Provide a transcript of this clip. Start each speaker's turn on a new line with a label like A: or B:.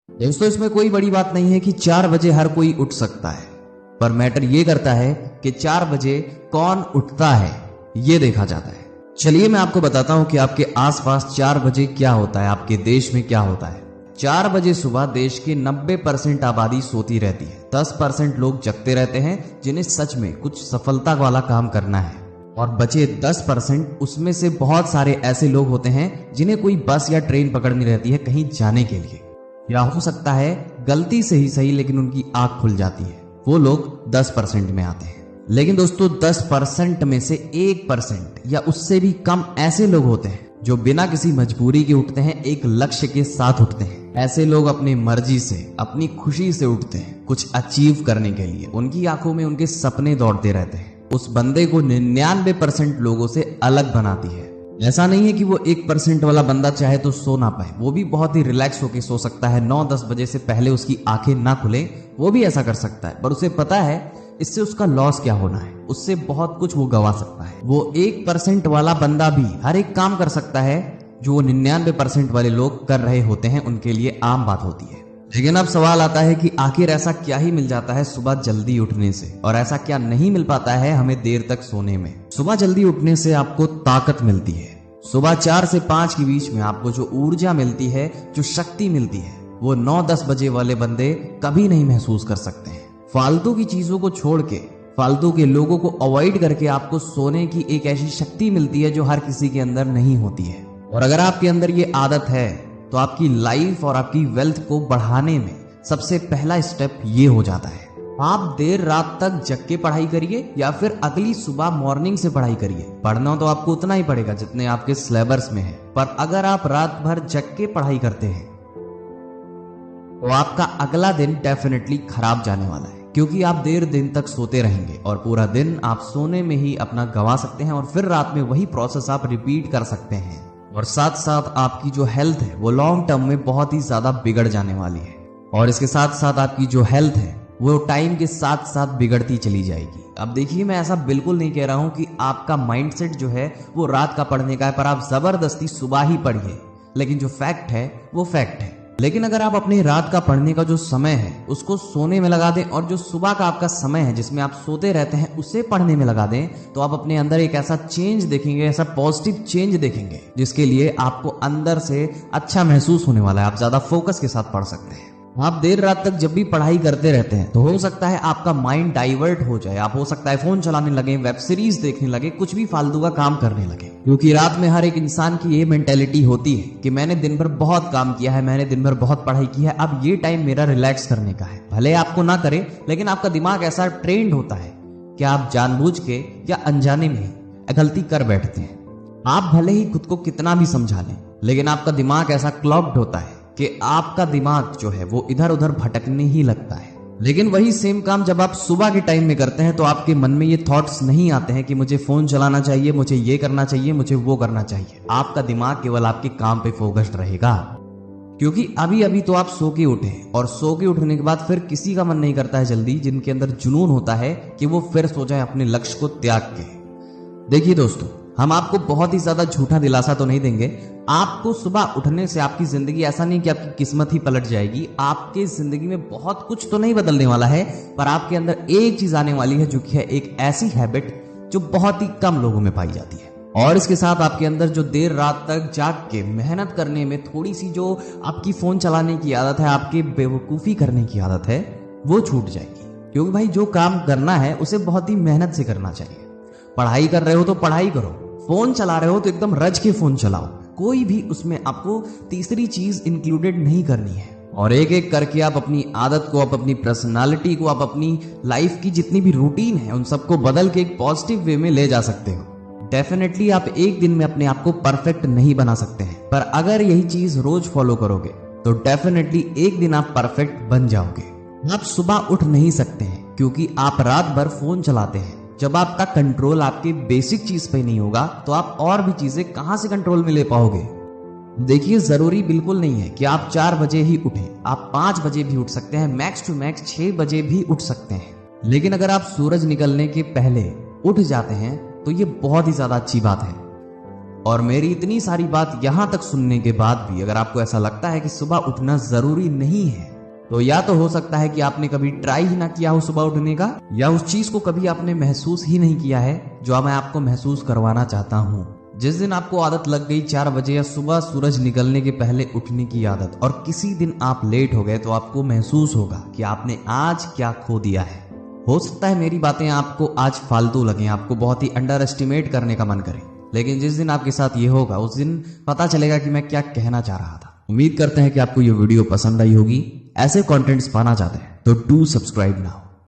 A: दोस्तों इसमें कोई बड़ी बात नहीं है कि 4 बजे हर कोई उठ सकता है, पर मैटर ये करता है कि 4 बजे कौन उठता है ये देखा जाता है। चलिए मैं आपको बताता हूं कि आपके आसपास 4 बजे क्या होता है, आपके देश में क्या होता है। 4 बजे सुबह देश की 90% आबादी सोती रहती है। 10% लोग जगते रहते हैं जिन्हें सच में कुछ सफलता वाला काम करना है, और बचे 10% उसमें से बहुत सारे ऐसे लोग होते हैं जिन्हें कोई बस या ट्रेन पकड़नी रहती है कहीं जाने के लिए, या हो सकता है गलती से ही सही लेकिन उनकी आंख खुल जाती है। वो लोग 10% में आते हैं। लेकिन दोस्तों 10% में से 1% या उससे भी कम ऐसे लोग होते हैं जो बिना किसी मजबूरी के उठते हैं, एक लक्ष्य के साथ उठते हैं। ऐसे लोग अपनी मर्जी से, अपनी खुशी से उठते हैं कुछ अचीव करने के लिए। उनकी आंखों में उनके सपने दौड़ते रहते हैं। उस बंदे को 99% लोगों से अलग बनाती है। ऐसा नहीं है कि वो 1% वाला बंदा चाहे तो सो ना पाए, वो भी बहुत ही रिलैक्स होकर सो सकता है। 9-10 बजे से पहले उसकी आंखें ना खुले वो भी ऐसा कर सकता है, पर उसे पता है इससे उसका लॉस क्या होना है, उससे बहुत कुछ वो गवा सकता है। वो 1% वाला बंदा भी हर एक काम कर सकता है जो वो 99% वाले लोग कर रहे होते हैं, उनके लिए आम बात होती है। लेकिन अब सवाल आता है कि आखिर ऐसा क्या ही मिल जाता है सुबह जल्दी उठने से, और ऐसा क्या नहीं मिल पाता है हमें देर तक सोने में। सुबह जल्दी उठने से आपको ताकत मिलती है। सुबह 4 से 5 के बीच में आपको जो ऊर्जा मिलती है, जो शक्ति मिलती है, वो 9-10 बजे वाले बंदे कभी नहीं महसूस कर सकते हैं। फालतू की चीजों को छोड़ के, फालतू के लोगों को अवॉइड करके आपको सोने की एक ऐसी शक्ति मिलती है जो हर किसी के अंदर नहीं होती है। और अगर आपके अंदर ये आदत है तो आपकी लाइफ और आपकी वेल्थ को बढ़ाने में सबसे पहला स्टेप ये हो जाता है। आप देर रात तक जग के पढ़ाई करिए या फिर अगली सुबह मॉर्निंग से पढ़ाई करिए। पढ़ना तो आपको उतना ही पड़ेगा जितने आपके सिलेबस में है, पर अगर आप रात भर जग के पढ़ाई करते हैं तो आपका अगला दिन डेफिनेटली खराब जाने वाला है, क्योंकि आप देर दिन तक सोते रहेंगे और पूरा दिन आप सोने में ही अपना गंवा सकते हैं, और फिर रात में वही प्रोसेस आप रिपीट कर सकते हैं। और साथ साथ आपकी जो हेल्थ है वो लॉन्ग टर्म में बहुत ही ज्यादा बिगड़ जाने वाली है। और इसके साथ साथ आपकी जो हेल्थ है वो टाइम के साथ साथ बिगड़ती चली जाएगी। अब देखिए, मैं ऐसा बिल्कुल नहीं कह रहा हूं कि आपका माइंडसेट जो है वो रात का पढ़ने का है, पर आप जबरदस्ती सुबह ही पढ़िए। लेकिन जो फैक्ट है वो फैक्ट है। लेकिन अगर आप अपने रात का पढ़ने का जो समय है उसको सोने में लगा दें, और जो सुबह का आपका समय है जिसमें आप सोते रहते हैं उसे पढ़ने में लगा दें, तो आप अपने अंदर एक ऐसा चेंज देखेंगे, ऐसा पॉजिटिव चेंज देखेंगे जिसके लिए आपको अंदर से अच्छा महसूस होने वाला है। आप ज्यादा फोकस के साथ पढ़ सकते हैं। आप देर रात तक जब भी पढ़ाई करते रहते हैं तो हो सकता है आपका माइंड डाइवर्ट हो जाए। आप हो सकता है फोन चलाने लगे, वेब सीरीज देखने लगे, कुछ भी फालतू का काम करने लगे, क्योंकि रात में हर एक इंसान की ये मेंटेलिटी होती है कि मैंने दिन भर बहुत काम किया है, मैंने दिन भर बहुत पढ़ाई की है, अब ये टाइम मेरा रिलैक्स करने का है। भले आपको ना करे, लेकिन आपका दिमाग ऐसा ट्रेंड होता है कि आप जानबूझ के या अनजाने में गलती कर बैठते हैं। आप भले ही खुद को कितना भी समझा लें, लेकिन आपका दिमाग ऐसा क्लॉग्ड होता है कि आपका दिमाग जो है वो इधर उधर भटकने ही लगता है। लेकिन वही सेम काम जब आप सुबह के टाइम में करते हैं तो आपके मन में ये थॉट्स नहीं आते हैं कि मुझे फोन चलाना चाहिए, मुझे ये करना चाहिए, मुझे वो करना चाहिए। आपका दिमाग केवल आपके काम पे फोकस्ड रहेगा, क्योंकि अभी अभी तो आप सो के उठे, और सो के उठने के बाद फिर किसी का मन नहीं करता है जल्दी, जिनके अंदर जुनून होता है कि वो फिर सो जाए अपने लक्ष्य को त्याग के। देखिए दोस्तों, हम आपको बहुत ही ज्यादा झूठा दिलासा तो नहीं देंगे। आपको सुबह उठने से आपकी जिंदगी, ऐसा नहीं कि आपकी किस्मत ही पलट जाएगी, आपके जिंदगी में बहुत कुछ तो नहीं बदलने वाला है, पर आपके अंदर एक चीज आने वाली है जो कि है एक ऐसी हैबिट जो बहुत ही कम लोगों में पाई जाती है। और इसके साथ आपके अंदर जो देर रात तक जाग के मेहनत करने में थोड़ी सी जो आपकी फोन चलाने की आदत है, आपकी बेवकूफी करने की आदत है, वो छूट जाएगी। क्योंकि भाई जो काम करना है उसे बहुत ही मेहनत से करना चाहिए। पढ़ाई कर रहे हो तो पढ़ाई करो, फोन चला रहे हो तो एकदम रज के फोन चलाओ। कोई भी उसमें आपको तीसरी चीज इंक्लूडेड नहीं करनी है। और एक एक करके आप अपनी आदत को, आप अपनी पर्सनालिटी को, आप अपनी लाइफ की जितनी भी रूटीन है उन सबको बदल के एक पॉजिटिव वे में ले जा सकते हो। डेफिनेटली आप एक दिन में अपने आप को परफेक्ट नहीं बना सकते हैं, पर अगर यही चीज रोज फॉलो करोगे तो डेफिनेटली एक दिन आप परफेक्ट बन जाओगे। आप सुबह उठ नहीं सकते हैं क्योंकि आप रात भर फोन चलाते हैं। जब आपका कंट्रोल आपकी बेसिक चीज पे नहीं होगा तो आप और भी चीजें कहां से कंट्रोल में ले पाओगे। देखिए, जरूरी बिल्कुल नहीं है कि आप 4 बजे ही उठें, आप 5 बजे भी उठ सकते हैं, मैक्स टू मैक्स 6 बजे भी उठ सकते हैं। लेकिन अगर आप सूरज निकलने के पहले उठ जाते हैं तो ये बहुत ही ज्यादा अच्छी बात है। और मेरी इतनी सारी बात यहां तक सुनने के बाद भी अगर आपको ऐसा लगता है कि सुबह उठना जरूरी नहीं है, तो या तो हो सकता है कि आपने कभी ट्राई ही ना किया हो सुबह उठने का, या उस चीज को कभी आपने महसूस ही नहीं किया है जो मैं आपको महसूस करवाना चाहता हूं। जिस दिन आपको आदत लग गई 4 बजे या सुबह सूरज निकलने के पहले उठने की आदत, और किसी दिन आप लेट हो गए, तो आपको महसूस होगा कि आपने आज क्या खो दिया है। हो सकता है मेरी बातें आपको आज फालतू लगे, आपको बहुत ही अंडर एस्टिमेट करने का मन करे, लेकिन जिस दिन आपके साथ ये होगा उस दिन पता चलेगा कि मैं क्या कहना चाह रहा था। उम्मीद करते हैं कि आपको ये वीडियो पसंद आई होगी। ऐसे कंटेंट्स पाना चाहते हैं तो डू सब्सक्राइब नाउ।